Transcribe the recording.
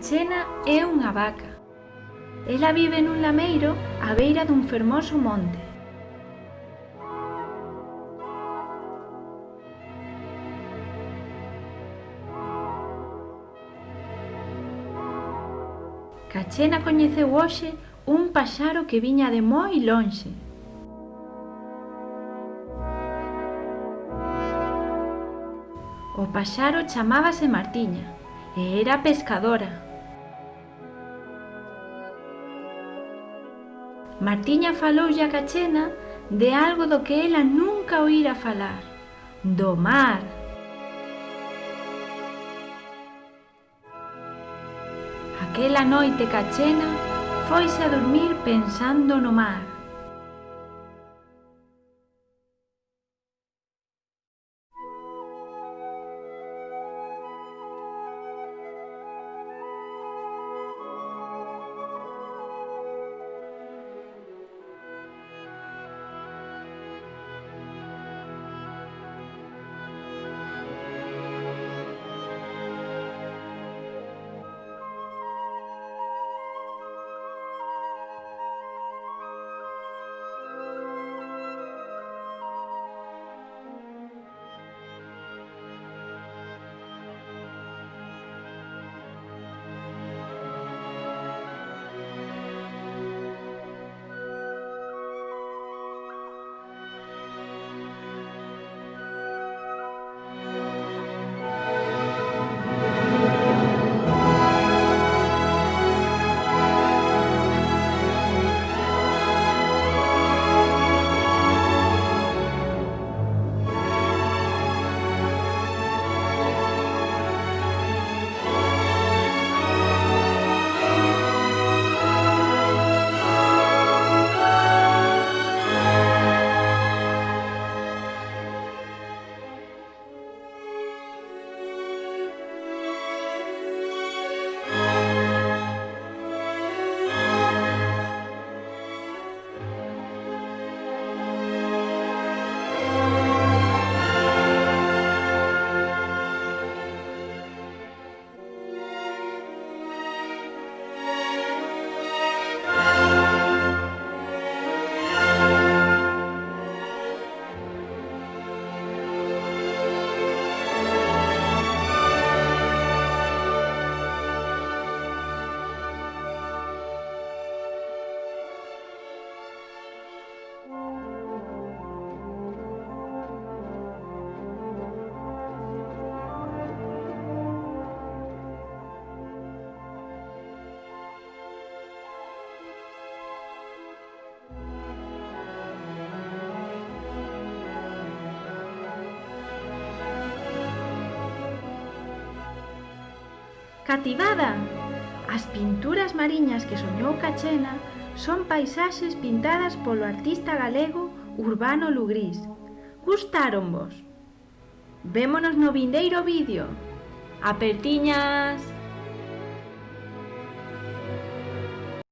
Cachena é unha vaca. Ela vive nun lameiro á beira dun fermoso monte. Cachena coñeceu hoxe un paxaro que viña de moi lonxe. O paxaro chamábase Martiña e era pescadora. Martiña faloulle a Cachena de algo do que ela nunca oíra falar, do mar. Aquela noite Cachena foise a dormir pensando no mar. Cativada! As pinturas mariñas que soñou Cachena son paisaxes pintadas polo artista galego Urbano Lugrís. Gustáronvos? Vémonos no vindeiro vídeo. Apertiñas!